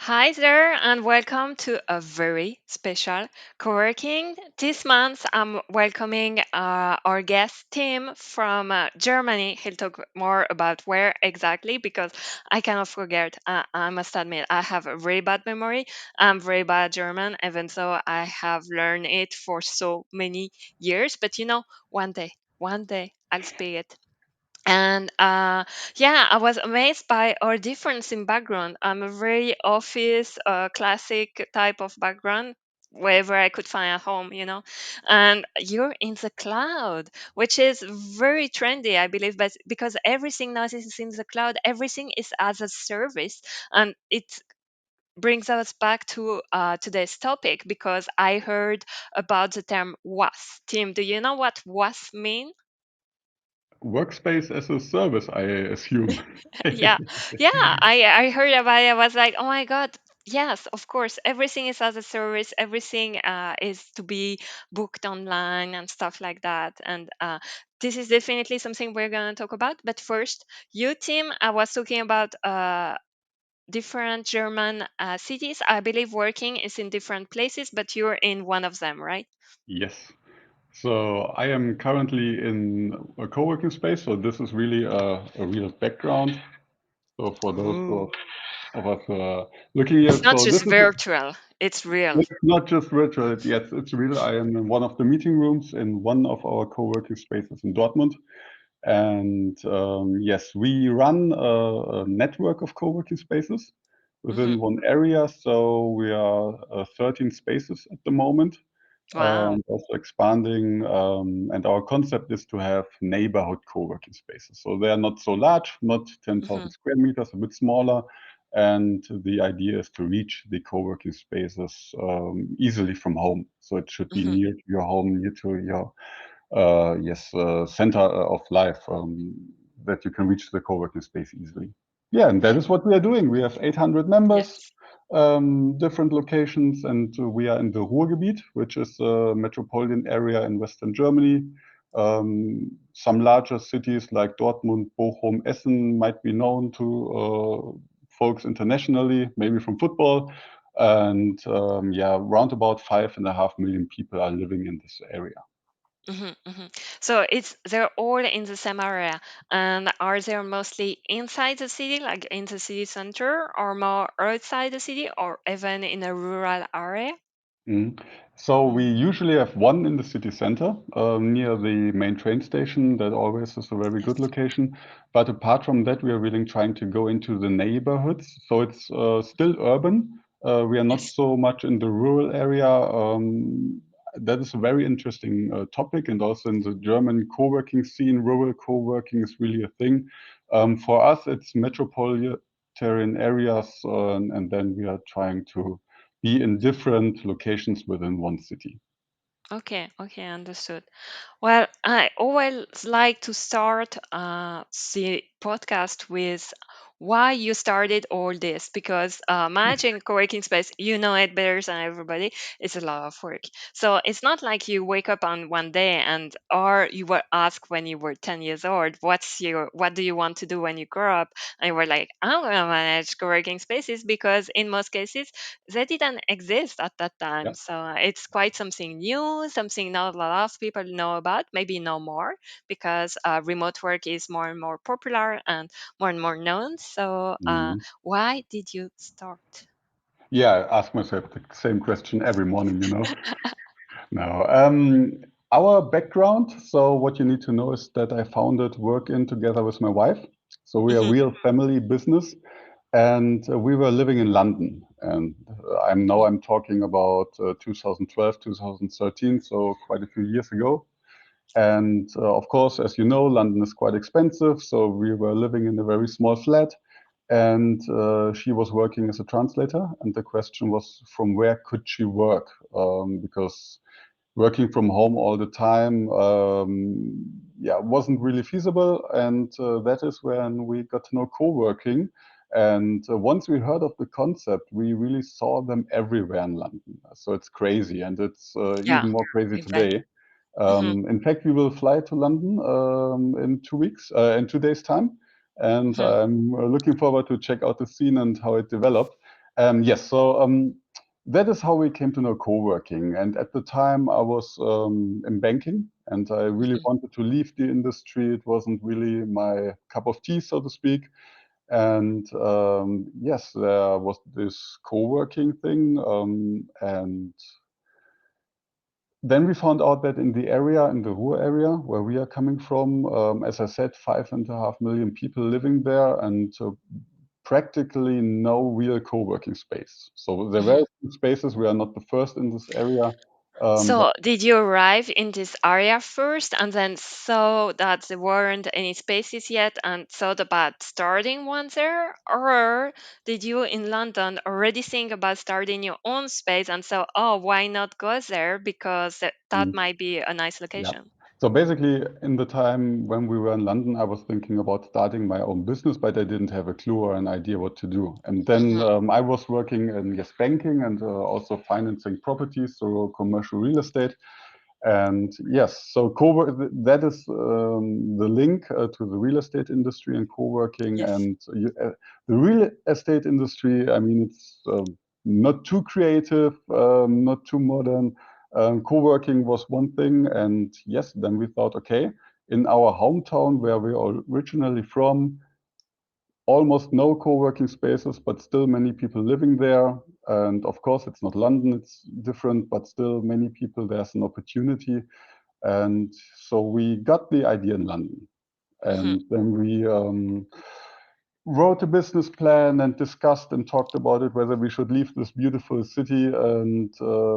Hi there, and welcome to a very special coworking. This month, I'm welcoming our guest Tim from Germany. He'll talk more about where exactly because I cannot forget. I must admit, I have a very bad memory. I'm very bad German, even though I have learned it for so many years. But one day, I'll speak it. And yeah, I was amazed by our difference in background. I'm a very office, classic type of background, wherever I could find at home, And you're in the cloud, which is very trendy, I believe, but because everything now is in the cloud, everything is as a service, and it brings us back to today's topic because I heard about the term WAS. Tim, do you know what WAS means? Workspace as a service, I assume. Yeah, yeah, I heard about it. I was like, oh my god, yes, of course, everything is as a service. Everything is to be booked online and stuff like that. And this is definitely something we're gonna talk about. But first, you, Tim, I was talking about different German cities. I believe working is in different places, but you're in one of them, right? Yes. So I am currently in a co-working space. So this is really a real background. So for those Ooh. of us looking here, It's not so just this is virtual; it's real. it's not just virtual. Yes, it's real. I am in one of the meeting rooms in one of our co-working spaces in Dortmund. And yes, we run a network of co-working spaces Hmm. within one area. So we are 13 spaces at the moment, Wow. also expanding. And our concept is to have neighborhood co-working spaces. So they are not so large, not 10,000 Hmm. square meters, a bit smaller. And the idea is to reach the co-working spaces easily from home. So it should be Hmm. near to your home, near to your center of life, that you can reach the co-working space easily. Yeah, and that is what we are doing. We have 800 members, Yes. different locations, and we are in the Ruhrgebiet, which is a metropolitan area in Western Germany. Some larger cities like Dortmund, Bochum, Essen might be known to folks internationally, maybe from football. And yeah, around about 5.5 million people are living in this area. Hmm. Hmm. So they're all in the same area, and are they mostly inside the city, like in the city center, or more outside the city, or even in a rural area? Mhm. So we Mm. usually have one in the city center, near the main train station. That always is a very good Yes. location. But apart from that, we are really trying to go into the neighborhoods. So it's still urban. We are not Yes. so much in the rural area. That is a very interesting topic. And also in the German co-working scene, rural co-working is really a thing. For us, it's metropolitan areas, and then we are trying to be in different locations within one city. Okay. Okay. Understood. Well, I always like to start the podcast with why you started all this because managing a co-working space, you know it better than everybody, is a lot of work. So it's not like you wake up on one day and or you were asked when you were 10 years old, what do you want to do when you grow up? And you were like, I'm gonna manage co-working spaces because in most cases they didn't exist at that Yeah. time. So it's quite something new, something not a lot of people know about, maybe no more, because remote work is more and more popular and more known. So Mhm. why did you start? Yeah, I ask myself the same question every morning, you know. No. Our background, so what you need to know is that I founded Work In together with my wife. So we are Hmm. real family business, and we were living in London. And I'm talking about 2012, 2013, so quite a few years ago. And of course, as you know, London is quite expensive. So we were living in a very small flat. And she was working as a translator. And the question was, from where could she work? Because working from home all the time, yeah, wasn't really feasible. And that is when we got to know co-working. And once we heard of the concept, we really saw them everywhere in London. So it's crazy, and it's Yeah, even more crazy exactly. today. Hmm. In fact, we will fly to London in 2 weeks, in 2 days' time, and Hmm. I'm looking forward to check out the scene and how it developed. Yes, so that is how we came to know co-working. And at the time, I was in banking, and I really Mhm. wanted to leave the industry. It wasn't really my cup of tea, so to speak. And yes, there was this co-working thing, and then we found out that in the area, in the Ruhr area where we are coming from, as I said, 5.5 million people living there, and practically no real co-working space. So there were Mhm. spaces. We are not the first in this area, but So, did you arrive in this area first and then saw that there weren't any spaces yet and thought about starting one there? Or did you in London already think about starting your own space and so, oh, why not go there? Because that mm, might be a nice yeah. location. So basically, in the time when we were in London, I was thinking about starting my own business, but I didn't have a clue or an idea what to do. And then Hmm. I was working in yes banking and also financing properties, so commercial real estate. And yes, so that is the link to the real estate industry and co-working. Yes. And the real estate industry, I mean, it's not too creative, not too modern. Co-working was one thing. And yes, then we thought, okay, in our hometown where we are originally from, almost no co-working spaces, but still many people living there. And of course, it's not London, it's different, but still many people, there's an opportunity. And so we got the idea in London. Hmm. And then we wrote a business plan and discussed and talked about it, whether we should leave this beautiful city. And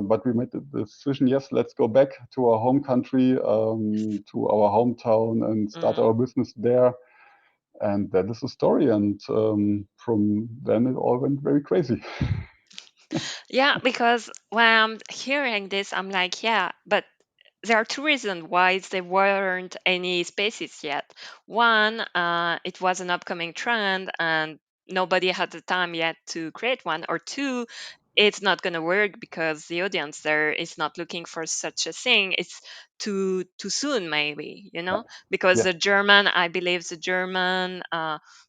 but we made the decision, yes, let's go back to our home country, to our hometown and start Mm. our business there. And that is the story. And from then it all went very crazy. Yeah, because when I'm hearing this, I'm like, yeah, but there are two reasons why there weren't any spaces yet. One, it was an upcoming trend and nobody had the time yet to create one. Or two, it's not going to work because the audience there is not looking for such a thing. It's too soon, maybe, Yeah. because Yes. I believe the German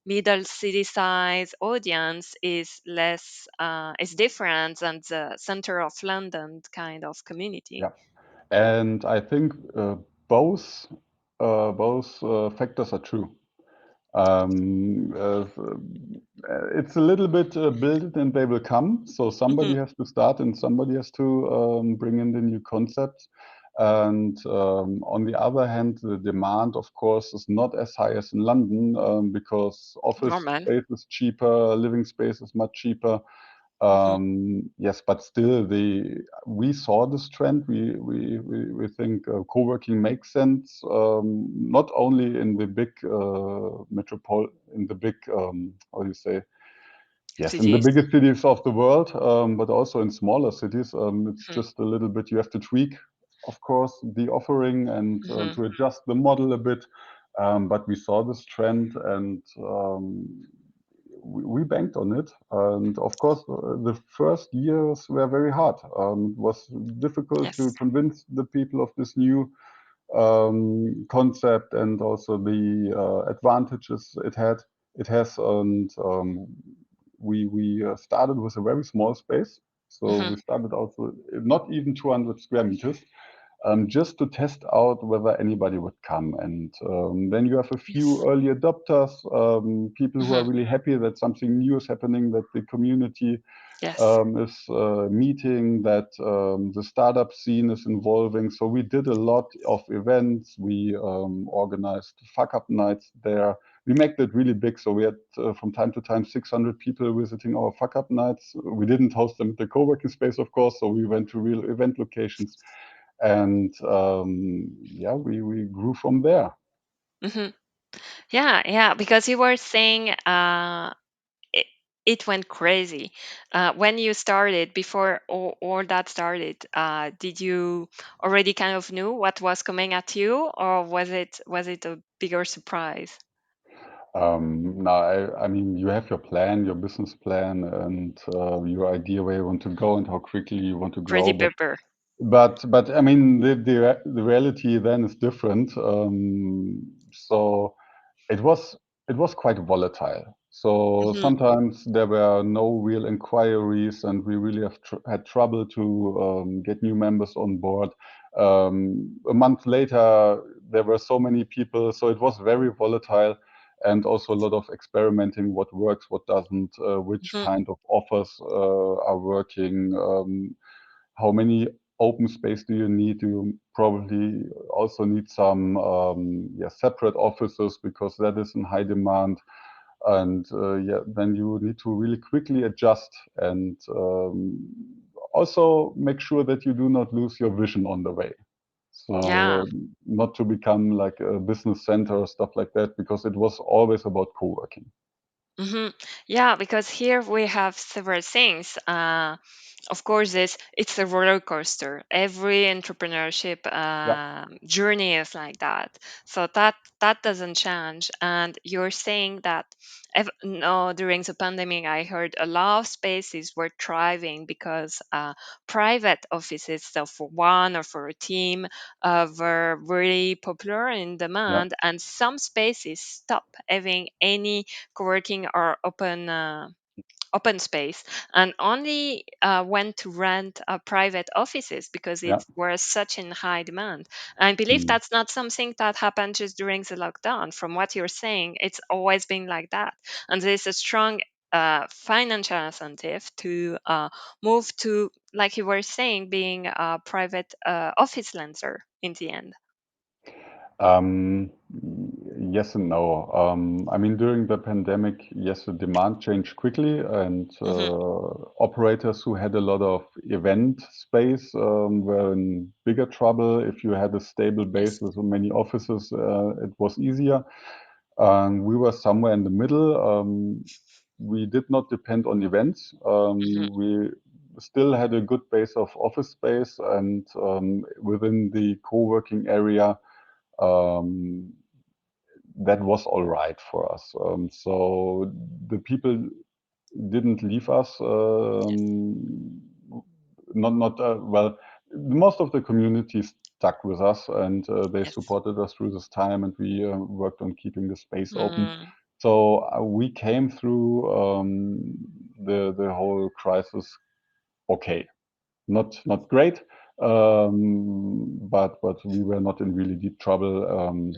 middle city size audience is different than the center of London kind of community. Yeah. And I think both factors are true. Um, uh, it's a little bit build it and they will come. So somebody Mhm. has to start and somebody has to bring in the new concepts. And on the other hand, the demand, of course, is not as high as in London because office Normal. space is cheaper, living space is much cheaper. Mhm. Yes, but still, we saw this trend. We think co-working makes sense, not only in the big metropole, in the big how do you say? Yes, in the Cities. biggest cities of the world, but also in smaller cities. It's Mhm. just a little bit. You have to tweak, of course, the offering and Mhm. to adjust the model a bit. But we saw this trend and we banked on it. And of course, the first years were very hard. It was difficult to Yes. convince the people of this new concept and also the advantages it has. And we started with a very small space. So Mhm. we started out with not even 200 square meters, just to test out whether anybody would come. And then you have a few Yes. early adopters, people who are Mhm. really happy that something new is happening, that the community Yes. is meeting, that the startup scene is involving. So we did a lot of events. We organized fuck up nights there. We made it really big. So we had from time to time 600 people visiting our fuck up nights. We didn't host them at the co-working space, of course. So we went to real event locations. And yeah, we grew from there. Mhm. Yeah, yeah, because you were saying it, it went crazy. When you started, before all that started, did you already kind of knew what was coming at you, or was it a bigger surprise? No, I mean, you have your plan, your business plan, and your idea where you want to go and how quickly you want to Pretty grow. pepper. But I mean, the reality then is different. So it was it was quite volatile. So Hmm. sometimes there were no real inquiries, and we really had trouble to get new members on board. A month later, there were so many people, so it was very volatile, and also a lot of experimenting: what works, what doesn't, which Hmm. kind of offers are working, how many open space do you need? You probably also need some yeah, separate offices because that is in high demand. And yeah, then you need to really quickly adjust and also make sure that you do not lose your vision on the way. Yeah. So not to become like a business center or stuff like that, because it was always about co-working. Hmm. Yeah, because here we have several things. Of course, it's a roller coaster. Every entrepreneurship Yeah, journey is like that. So that doesn't change. And you're saying that no, during the pandemic, I heard a lot of spaces were thriving because private offices, so for one or for a team, were really popular in yeah, demand, and some spaces stop having any co-working or open space and only went to rent private offices because yeah. it was such in high demand. I believe Mm. that's not something that happened just during the lockdown. From what you're saying, it's always been like that, and there's a strong financial incentive to move to, like you were saying, being a private office lender in the end. Um, yes and no. I mean, during the pandemic, yes, the demand changed quickly, and Hmm. operators who had a lot of event space were in bigger trouble. If you had a stable base Yes. with so many offices, it was easier. We were somewhere in the middle. We did not depend on events. Hmm. We still had a good base of office space, and within the co-working area, um, that was all right for us. So the people didn't leave us. Not well. Most of the community stuck with us, and they Yes. supported us through this time, and we worked on keeping the space open. Mm. So we came through the whole crisis okay. Not great, but we were not in really deep trouble.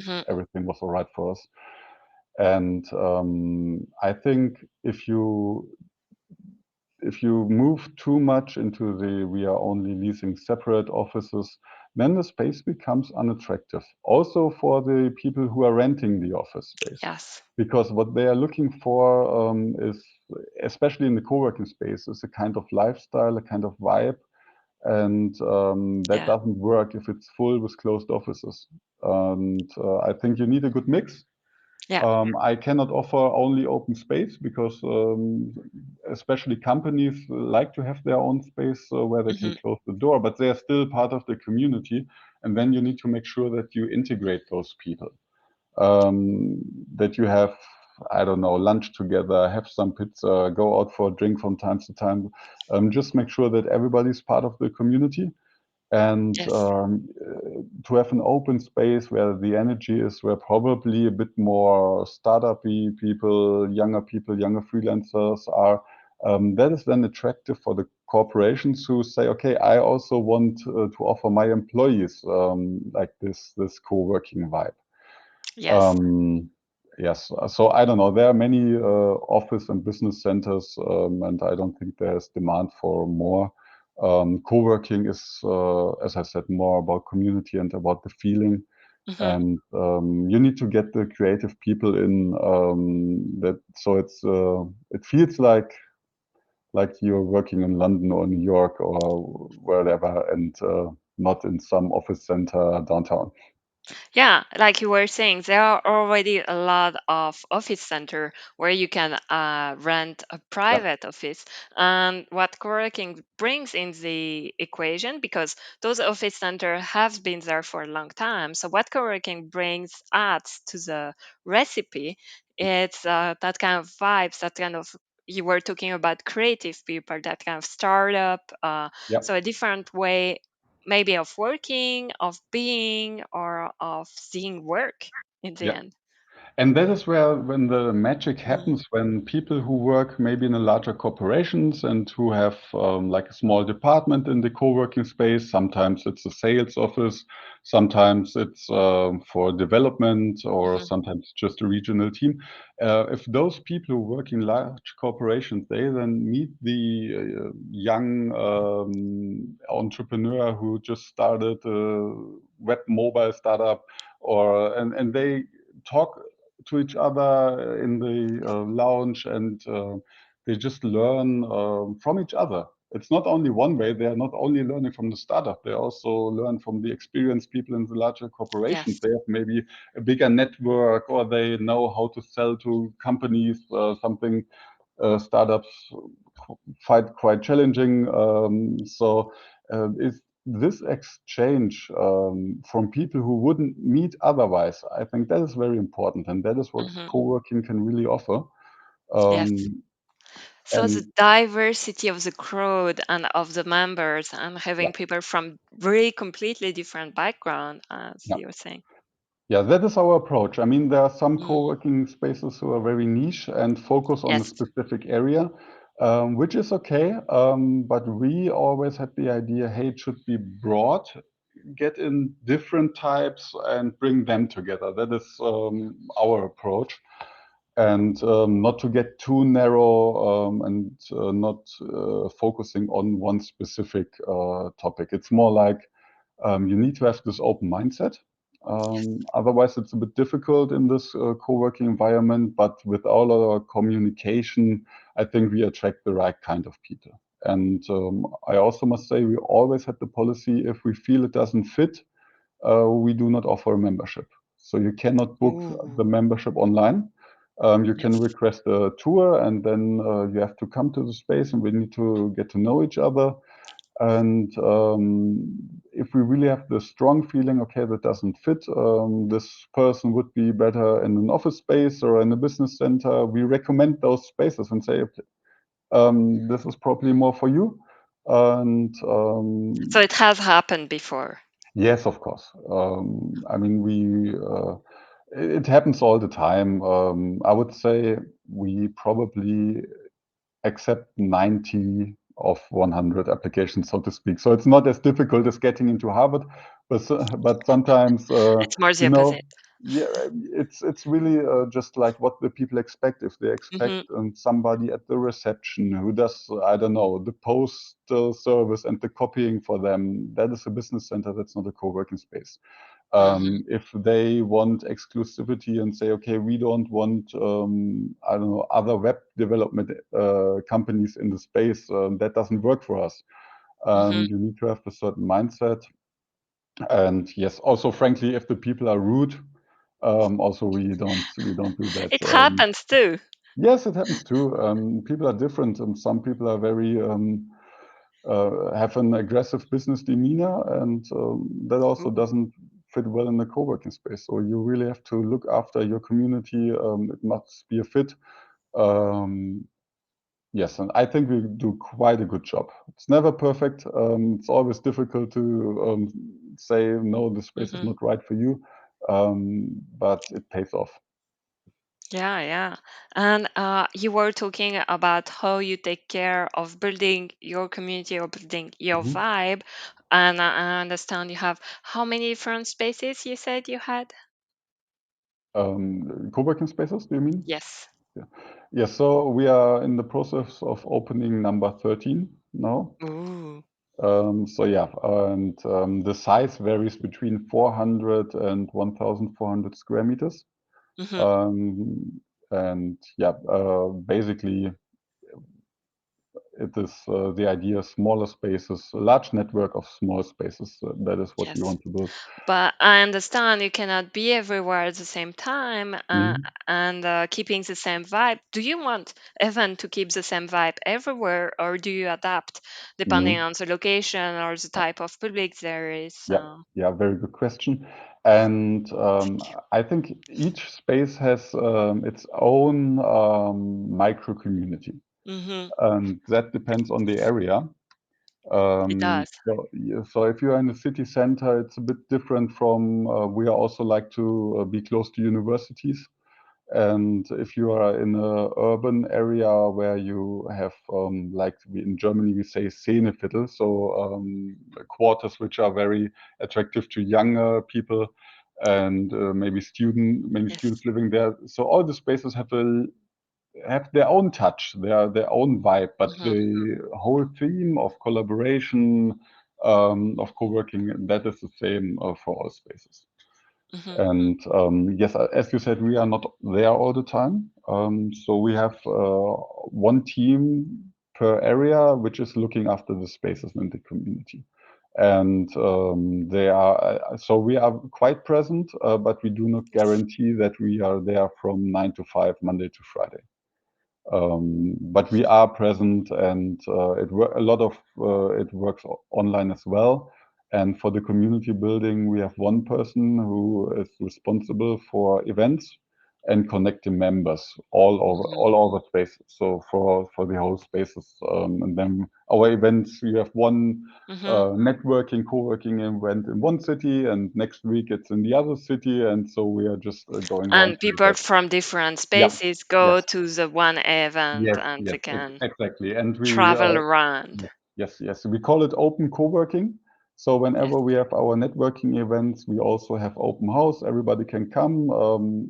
Hmm. Everything was all right for us. And I think if you move too much into the we are only leasing separate offices, then the space becomes unattractive. Also for the people who are renting the office space, Yes. because what they are looking for is, especially in the co-working space, is a kind of lifestyle, a kind of vibe, and that Yeah. doesn't work if it's full with closed offices. And I think you need a good mix. Yeah. I cannot offer only open space because especially companies like to have their own space where they can Hmm. close the door, but they are still part of the community. And then you need to make sure that you integrate those people, um, that you have, I don't know, lunch together, have some pizza, go out for a drink from time to time. Just make sure that everybody's part of the community, and Yes. to have an open space where the energy is, where probably a bit more startup-y people, younger freelancers are. That is then attractive for the corporations who say, okay, I also want to offer my employees like this co-working vibe. Yes. Um, yes, so I don't know. There are many office and business centers, and I don't think there's demand for more. Co-working is, as I said, more about community and about the feeling. Hmm. And you need to get the creative people in. That so it feels like you're working in London or New York or wherever, and not in some office center downtown. Yeah, like you were saying, there are already a lot of office center where you can rent a Yeah, private office. And what co-working brings in the equation, because those office center have been there for a long time. So what co-working brings adds to the recipe, it's that kind of vibes, that kind of, you were talking about creative people, that kind of startup. yeah. So a different way maybe of working, of being, or of seeing work in the Yeah. end. And that is where when the magic Mm. happens, when people who work maybe in a larger corporations and who have like a small department in the co-working space, sometimes it's a sales office, sometimes it's for development, or Mhm. sometimes just a regional team. If those people who work in large corporations, they then meet the young entrepreneur who just started a web mobile startup, or and they talk to each other in the lounge, and they just learn from each other. It's not only one way. They are not only learning from the startup. They also learn from the experienced people in the larger corporations. Yes. They have maybe a bigger network, or they know how to sell to companies something startups find quite challenging. Is this exchange from people who wouldn't meet otherwise, I think that is very important, and that is what Mhm. co-working can really offer. Yes. Um, So the and diversity of the crowd and of the members and yeah, having people from very completely different background, as yeah, you were saying. yeah, that is our approach. I mean, there are some Mm. co-working spaces who are very niche and focus on a Yes. specific area, which is okay. But we always had the idea, hey, it should be broad, get in different types and bring them together. That is our approach. And not to get too narrow, and not focusing on one specific topic. It's more like you need to have this open mindset. Yes. Otherwise, it's a bit difficult in this co-working environment. But with all our communication, I think we attract the right kind of people. And I also must say, we always had the policy, if we feel it doesn't fit, we do not offer a membership. So you cannot book Ooh. the membership online. You can Yes. request a tour, and then you have to come to the space, and we need to get to know each other. And if we really have the strong feeling, okay, that doesn't fit, this person would be better in an office space or in a business center, we recommend those spaces and say, okay, this is probably more for you. And So it has happened before. yes, of course. I mean, it happens all the time. I would say we probably accept 90 of 100 applications, so to speak. So it's not as difficult as getting into Harvard, but sometimes, It's more the you know, opposite. yeah, it's really just like what the people expect. If they expect Mhm. somebody at the reception who does, I don't know, the postal service and the copying for them, that is a business center. That's not a co-working space. Mhm. If they want exclusivity and say, okay, we don't want, I don't know, other web development companies in the space, that doesn't work for us. Mhm. You need to have a certain mindset. And yes, also, frankly, if the people are rude, also we don't do that. It happens too. Yes, it happens too. People are different, and some people are very have an aggressive business demeanor, and that also Ooh. doesn't fit well in the co-working space. So you really have to look after your community. It must be a fit. Um, yes, and I think we do quite a good job. It's never perfect. It's always difficult to say no, the space is Mhm. not right for you, but it pays off. Yeah, yeah. And you were talking about how you take care of building your community or building your Mhm. vibe. And I understand you have how many different spaces you said you had? Co-working spaces, do you mean? Yes. Yeah. Yeah, so we are in the process of opening number 13 now. Ooh. So yeah, and the size varies between 400 and 1,400 square meters. Hmm. Um, and yeah, basically it is the idea, smaller spaces, a large network of small spaces. That is what we Yes. want to build. But I understand you cannot be everywhere at the same time Mhm. and keeping the same vibe. Do you want even to keep the same vibe everywhere, or do you adapt depending Mhm. on the location or the type of public there is? Yeah, yeah, very good question. And I think each space has its own micro community, Hmm. and that depends on the area. It does. So, yeah, so if you're in the city center, it's a bit different from. We are also like to be close to universities. And if you are in a urban area where you have, like in Germany, we say Szeneviertel, so quarters which are very attractive to younger people and many Yes. students living there. So all the spaces have their own touch, their own vibe, but Hmm. the whole theme of collaboration, of co-working, that is the same for all spaces. Hmm. And yes, as you said, we are not there all the time. So we have one team per area which is looking after the spaces in the community. And they are so we are quite present, but we do not guarantee that we are there from 9 to 5, Monday to Friday. But we are present, and a lot of it works online as well. And for the community building, we have one person who is responsible for events and connecting members Hmm. all over spaces. So for the whole spaces, and then our events, we have one Hmm. networking, co-working event in one city, and next week it's in the other city, and so we are just going around And the people event. from different Yeah. spaces Yes. go to the one event Yes, and yes, they can exactly. And we, travel around. yes, yes, yes. We call it open co-working. So Yes. whenever we have our networking events, we also have open house. Everybody can come.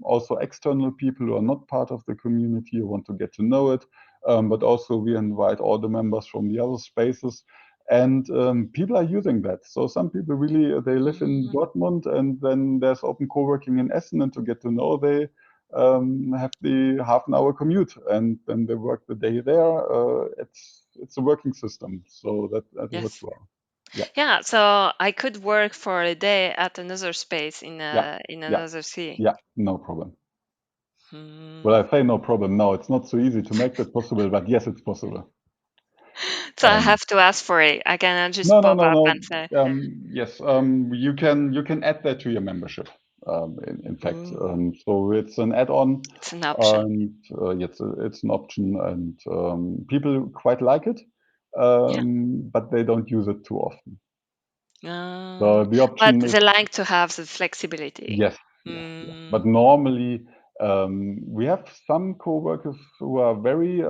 Also external people who are not part of the community who want to get to know it. But also we invite all the members from the other spaces. And people are using that. So some people really, they live in Mhm. Dortmund, and then there's open co-working in Essen, and to get to know, they have the half an hour commute, and then they work the day there. It's a working system, so that works Yes. well. Yeah, Yeah, so I could work for a day at another space yeah, in yeah, another city. yeah. No problem. Well, Hmm. I say no problem. No, it's not so easy to make that possible, but yes, it's possible. So I Um, have to ask for it. I cannot just no, no, pop no, up no. and say, Yes, you can add that to your membership. In fact, "Ooh, so it's an add-on, it's an option." and it's an option, and people quite like it, Yeah. but they don't use it too often. So Uh, the but option is they like to have the flexibility. yes, yes, yes. But Mm, normally, we have some co-workers who are very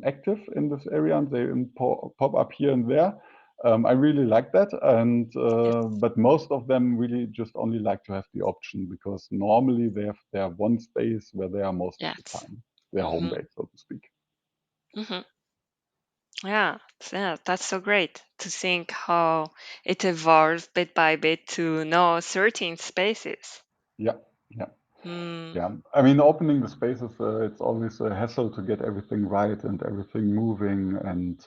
active in this area, and they pop up here and there. I really like that, and yes, but most of them really just only like to have the option, because normally they have their one space where they are most of the yes. time, their home Hmm. base, so to speak. Hmm. Yeah, yeah, that's so great to think how it evolved bit by bit to know certain spaces. Yeah, yeah. Mm, Yeah, I mean, opening the spaces, it's always a hassle to get everything right and everything moving. And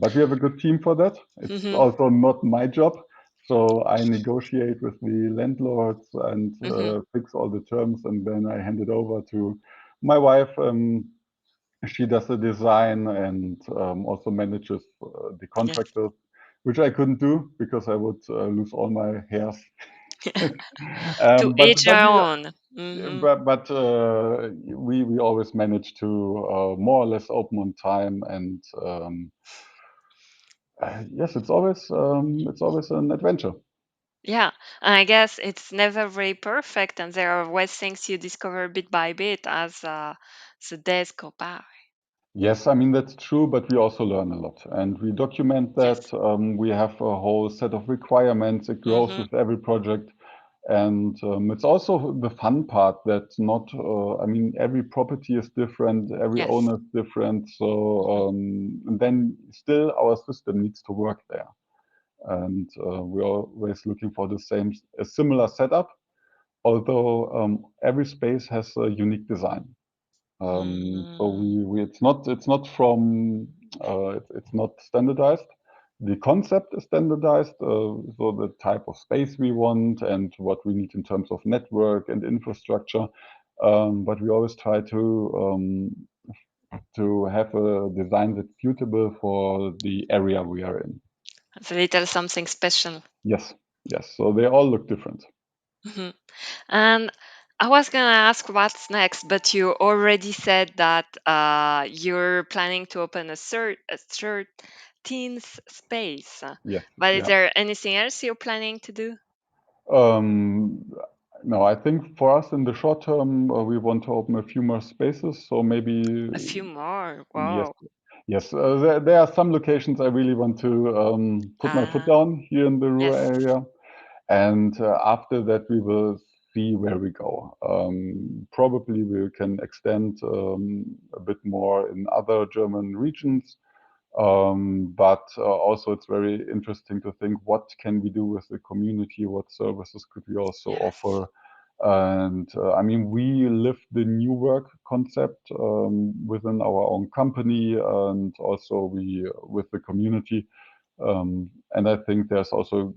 but we have a good team for that. It's hmm. also not my job, so I negotiate with the landlords and Hmm. fix all the terms, and then I hand it over to my wife. She does the design and also manages the Yes. contractors, which I couldn't do because I would lose all my hairs. To But each their we own. Hmm. we always manage to more or less open on time, and yes, it's always an adventure. Yeah, and I guess it's never very perfect, and there are always things you discover bit by bit as the days go by. Yes, I mean that's true, but we also learn a lot, and we document that. Yes. We have a whole set of requirements. It grows Hmm. with every project, and it's also the fun part that not. I mean, every property is different, every Yes. owner is different. So Hmm. and then still our system needs to work there, and we're always looking for a similar setup. Although every space has a unique design. So Mm. it's not standardized. The concept is standardized, so the type of space we want and what we need in terms of network and infrastructure. But we always try to have a design that's suitable for the area we are in. It's a little something special. Yes, yes. So they all look different. Mhm. And I was gonna ask what's next, but you already said that you're planning to open a 13th space. Yes, But is yeah. there anything else you're planning to do? Um, No, I think for us in the short term, we want to open a few more spaces. So maybe, A few more. yes, Wow. yes. There are some locations I really want to put my foot Ah, down here in the Ruhr yes. area. And after that, we will see where we go. Probably we can extend a bit more in other German regions. But also it's very interesting to think what can we do with the community, what services could we also Yes. offer. And I mean, we live the new work concept within our own company and also we with the community. And I think there's also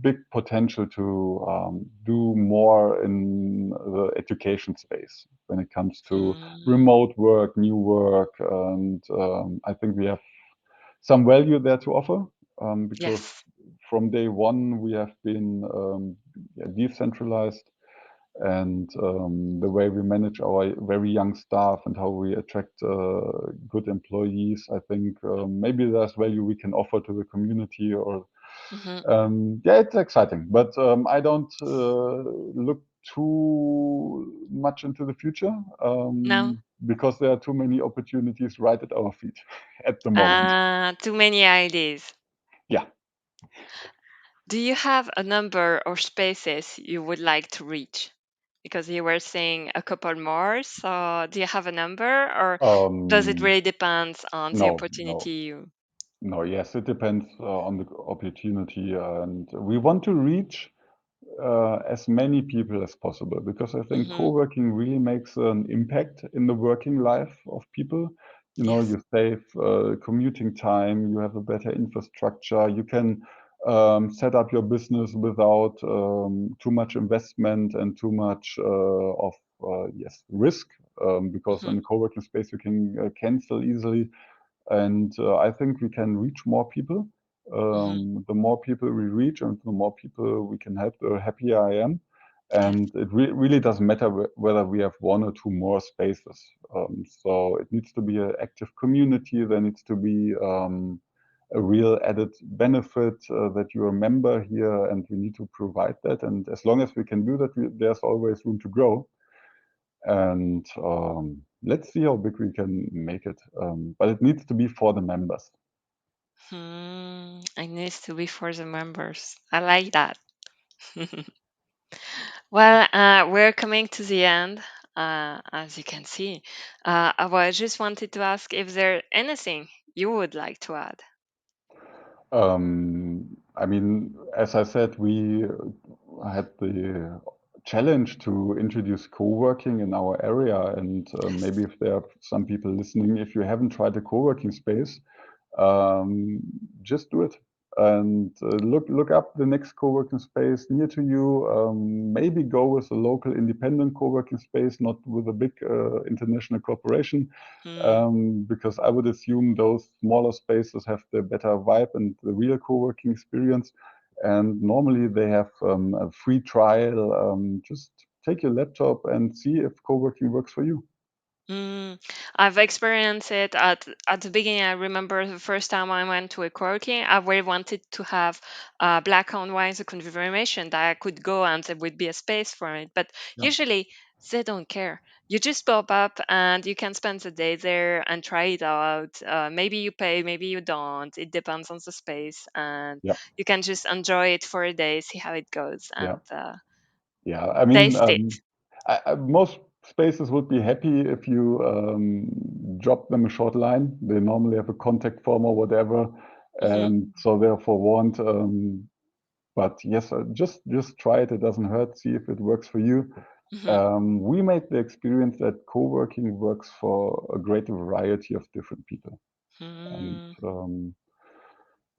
big potential to do more in the education space when it comes to Mm, remote work, new work, and I think we have some value there to offer because yes. from day one we have been yeah, decentralized and the way we manage our very young staff and how we attract good employees, I think maybe there's value we can offer to the community or Hmm. yeah, it's exciting, but I don't look too much into the future No. because there are too many opportunities right at our feet at the moment. Too many ideas. Yeah. Do you have a number or spaces you would like to reach? Because you were saying a couple more. So do you have a number or does it Um, really depend on the no, opportunity you? no. Yes, it depends on the opportunity, and we want to reach as many people as possible because I think Hmm. co-working really makes an impact in the working life of people. You know, Yes. you save commuting time, you have a better infrastructure, you can set up your business without too much investment and too much of yes risk because Hmm. in a co-working space you can cancel easily and I think we can reach more people. Hmm. The more people we reach and the more people we can help, the happier I am. Yes. And it really doesn't matter whether we have one or two more spaces. So it needs to be an active community. There needs to be a real added benefit that you're a member here, and we need to provide that. And as long as we can do that, there's always room to grow. And let's see how big we can make it. But it needs to be for the members. It needs to be for the members. I like that. Well, we're coming to the end, as you can see. I just wanted to ask if there anything you would like to add. I mean, as I said, we had the challenge to introduce co-working in our area, and Yes. maybe if there are some people listening, if you haven't tried a co-working space, um, just do it and look up the next co-working space near to you. Maybe go with a local independent co-working space, not with a big international corporation, Hmm. because I would assume those smaller spaces have the better vibe and the real co-working experience. And normally they have a free trial. Just take your laptop and see if co-working works for you. Mm, I've experienced it at the beginning. I remember the first time I went to a quirky, I really wanted to have black and white confirmation that I could go and there would be a space for it. But Yeah, usually they don't care. You just pop up and you can spend the day there and try it out. Maybe you pay, maybe you don't. It depends on the space, and yeah, you can just enjoy it for a day, see how it goes, yeah. and Yeah, I mean, taste it. most spaces would be happy if you drop them a short line. They normally have a contact form or whatever, Hmm. and so therefore want. But yes, just try it. It doesn't hurt. See if it works for you. Hmm. We made the experience that co-working works for a great variety of different people, and Hmm.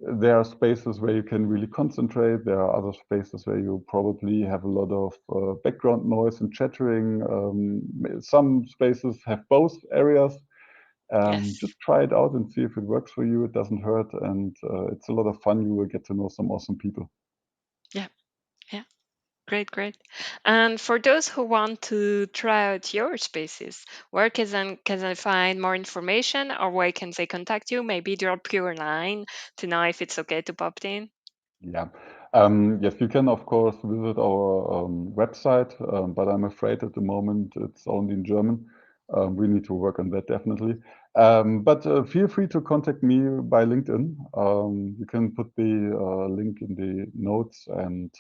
there are spaces where you can really concentrate. There are other spaces where you probably have a lot of background noise and chattering. Some spaces have both areas. Yes. Just try it out and see if it works for you. It doesn't hurt, and it's a lot of fun. You will get to know some awesome people. Yeah. Yeah. Great, great. And for those who want to try out your spaces, where can they find more information or where can they contact you? Maybe drop you a line to know if it's okay to pop in. Yeah. Yes, you can of course visit our website, but I'm afraid at the moment it's only in German. We need to work on that definitely. But feel free to contact me by LinkedIn. You can put the link in the notes, and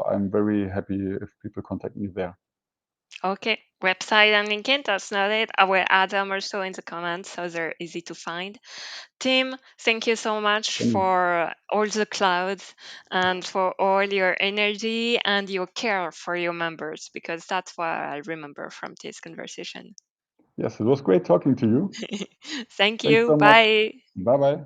I'm very happy if people contact me there. Okay, website and LinkedIn, that's not it. I will add them also in the comments so they're easy to find. Tim, thank you so much Mm. for all the clouds and for all your energy and your care for your members, because that's what I remember from this conversation. Yes, it was great talking to you. Thank Thanks you. so much. Bye. Bye bye.